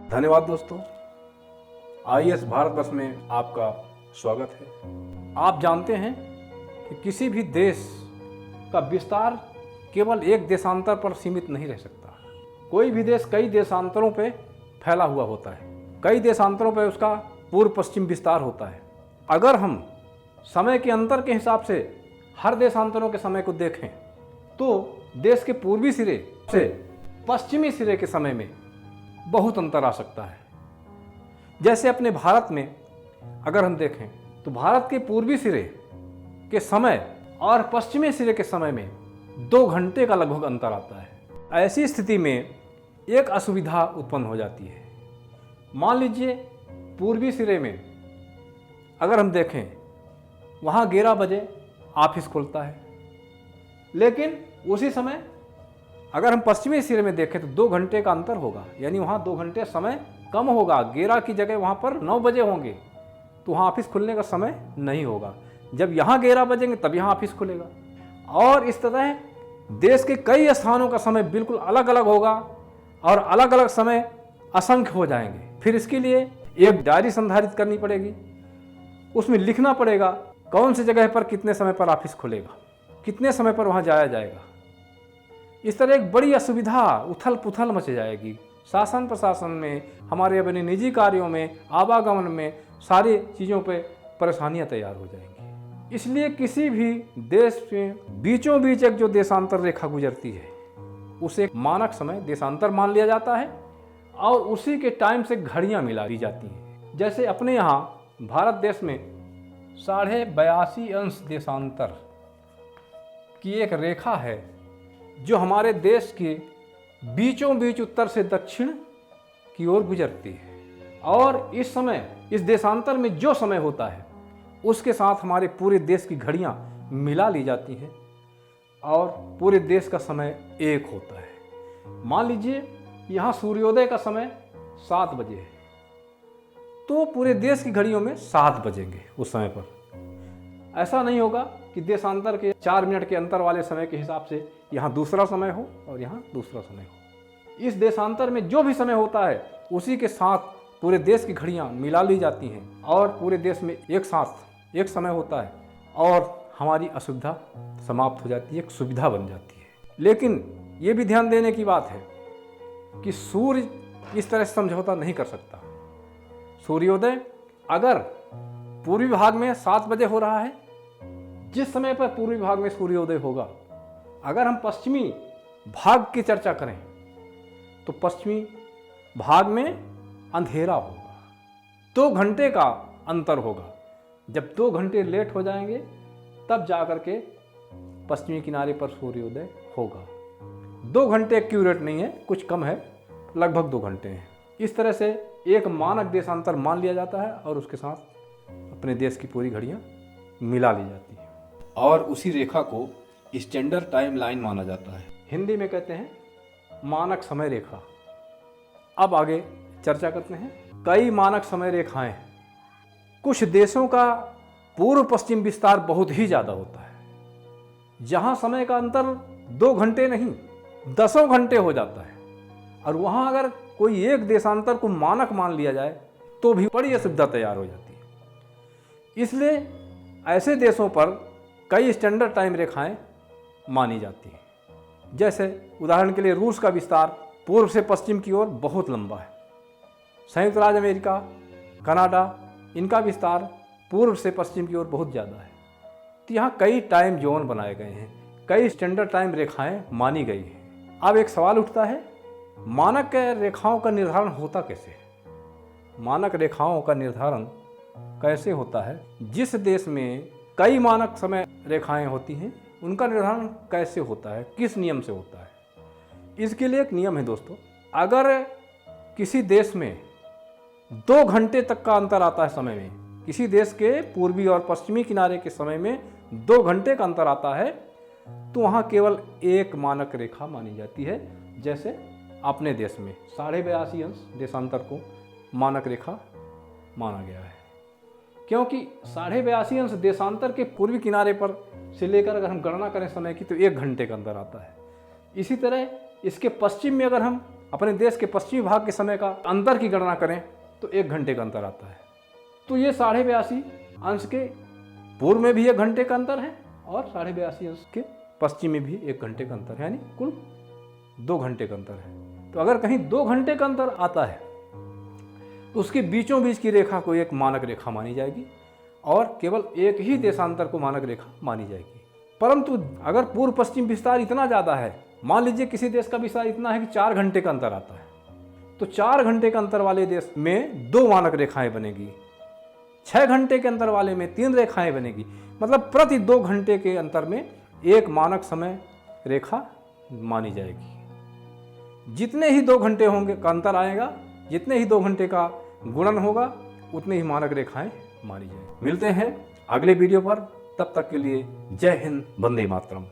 धन्यवाद दोस्तों। आईएएस भारतवर्ष में आपका स्वागत है। आप जानते हैं कि किसी भी देश का विस्तार केवल एक देशांतर पर सीमित नहीं रह सकता। कोई भी देश कई देशांतरों पे फैला हुआ होता है, कई देशांतरों पे उसका पूर्व पश्चिम विस्तार होता है। अगर हम समय के अंतर के हिसाब से हर देशांतरों के समय को देखें तो देश के पूर्वी सिरे से पश्चिमी सिरे के समय में बहुत अंतर आ सकता है। जैसे अपने भारत में अगर हम देखें तो भारत के पूर्वी सिरे के समय और पश्चिमी सिरे के समय में 2 घंटे का लगभग अंतर आता है। ऐसी स्थिति में एक असुविधा उत्पन्न हो जाती है। मान लीजिए पूर्वी सिरे में अगर हम देखें वहाँ 11 बजे ऑफिस खुलता है, लेकिन उसी समय अगर हम पश्चिमी सिरे में देखें तो 2 घंटे का अंतर होगा, यानी वहाँ 2 घंटे समय कम होगा। 11 की जगह वहाँ पर 9 बजे होंगे तो वहाँ ऑफिस खुलने का समय नहीं होगा। जब यहाँ 11 बजेंगे तब यहाँ ऑफिस खुलेगा। और इस तरह देश के कई स्थानों का समय बिल्कुल अलग अलग होगा और अलग अलग समय असंख्य हो जाएंगे। फिर इसके लिए एक डायरी संधारित करनी पड़ेगी, उसमें लिखना पड़ेगा कौन सी जगह पर कितने समय पर ऑफिस खुलेगा, कितने समय पर वहाँ जाया जाएगा। इस तरह एक बड़ी असुविधा, उथल पुथल मच जाएगी। शासन प्रशासन में, हमारे अपने निजी कार्यों में, आवागमन में, सारी चीज़ों पे परेशानियां तैयार हो जाएंगी। इसलिए किसी भी देश में बीचों बीच एक जो देशांतर रेखा गुजरती है उसे एक मानक समय देशांतर मान लिया जाता है और उसी के टाइम से घड़ियां मिला दी जाती हैं। जैसे अपने यहाँ भारत देश में 82.5 अंश देशांतर की एक रेखा है जो हमारे देश के बीचों बीच उत्तर से दक्षिण की ओर गुजरती है। और इस समय इस देशांतर में जो समय होता है उसके साथ हमारे पूरे देश की घड़ियां मिला ली जाती हैं और पूरे देश का समय एक होता है। मान लीजिए यहाँ सूर्योदय का समय 7 बजे है तो पूरे देश की घड़ियों में 7 बजेंगे उस समय पर। ऐसा नहीं होगा कि देशांतर के 4 मिनट के अंतर वाले समय के हिसाब से यहाँ दूसरा समय हो और यहाँ दूसरा समय हो। इस देशांतर में जो भी समय होता है उसी के साथ पूरे देश की घड़ियाँ मिला ली जाती हैं और पूरे देश में एक साथ एक समय होता है और हमारी असुविधा समाप्त हो जाती है, एक सुविधा बन जाती है। लेकिन ये भी ध्यान देने की बात है कि सूर्य इस तरह से समझौता नहीं कर सकता। सूर्योदय अगर पूर्वी भाग में 7 बजे हो रहा है, जिस समय पर पूर्वी भाग में सूर्योदय होगा, अगर हम पश्चिमी भाग की चर्चा करें तो पश्चिमी भाग में अंधेरा होगा, 2 घंटे का अंतर होगा। जब 2 घंटे लेट हो जाएंगे तब जाकर के पश्चिमी किनारे पर सूर्योदय होगा। 2 घंटे एक्यूरेट नहीं है, कुछ कम है, लगभग 2 घंटे हैं। इस तरह से एक मानक देशांतर मान लिया जाता है और उसके साथ अपने देश की पूरी घड़ियाँ मिला ली जाती है और उसी रेखा को स्टैंडर्ड टाइम लाइन माना जाता है। हिंदी में कहते हैं मानक समय रेखा। अब आगे चर्चा करते हैं। कई मानक समय रेखाएं। कुछ देशों का पूर्व पश्चिम विस्तार बहुत ही ज़्यादा होता है, जहां समय का अंतर 2 घंटे नहीं 10 घंटे हो जाता है और वहां अगर कोई एक देशांतर को मानक मान लिया जाए तो भी बड़ी असुविधा तैयार हो जाती है। इसलिए ऐसे देशों पर कई स्टैंडर्ड टाइम रेखाएं मानी जाती हैं। जैसे उदाहरण के लिए रूस का विस्तार पूर्व से पश्चिम की ओर बहुत लंबा है। संयुक्त राज्य अमेरिका, कनाडा, इनका विस्तार पूर्व से पश्चिम की ओर बहुत ज़्यादा है। तो यहाँ कई टाइम जोन बनाए गए हैं, कई स्टैंडर्ड टाइम रेखाएं मानी गई हैं। अब एक सवाल उठता है, मानक रेखाओं का निर्धारण होता कैसे है? मानक रेखाओं का निर्धारण कैसे होता है? जिस देश में कई मानक समय रेखाएं होती हैं उनका निर्धारण कैसे होता है, किस नियम से होता है? इसके लिए एक नियम है दोस्तों। अगर किसी देश में 2 घंटे तक का अंतर आता है समय में, किसी देश के पूर्वी और पश्चिमी किनारे के समय में 2 घंटे का अंतर आता है तो वहाँ केवल एक मानक रेखा मानी जाती है। जैसे अपने देश में 82.5 अंश देशांतर को मानक रेखा माना गया है, क्योंकि 82.5 अंश देशांतर के पूर्वी किनारे पर से लेकर अगर हम गणना करें समय की तो 1 घंटे का अंतर आता है। इसी तरह इसके पश्चिम में अगर हम अपने देश के पश्चिमी भाग के समय का अंतर की गणना करें तो 1 घंटे का अंतर आता है। तो ये 82.5 अंश के पूर्व में भी 1 घंटे का अंतर है और 82.5 अंश के पश्चिम में भी 1 घंटे का अंतर है, यानी कुल 2 घंटे का अंतर है। तो अगर कहीं 2 घंटे का अंतर आता है तो उसके बीचों बीच की रेखा को एक मानक रेखा मानी जाएगी और केवल एक ही देशांतर को मानक रेखा मानी जाएगी। परंतु अगर पूर्व पश्चिम विस्तार इतना ज़्यादा है, मान लीजिए किसी देश का विस्तार इतना है कि 4 घंटे का अंतर आता है, तो 4 घंटे का अंतर वाले देश में 2 मानक रेखाएं बनेगी, 6 घंटे के अंतर वाले में 3 रेखाएं बनेगी। मतलब प्रति 2 घंटे के अंतर में एक मानक समय रेखा मानी जाएगी। जितने ही 2 घंटे होंगे का अंतर आएगा, जितने ही 2 घंटे का गुणन होगा, उतने ही मानक रेखाएं मानी जाएगी। मिलते हैं अगले वीडियो पर, तब तक के लिए जय हिंद, वंदे मातरम।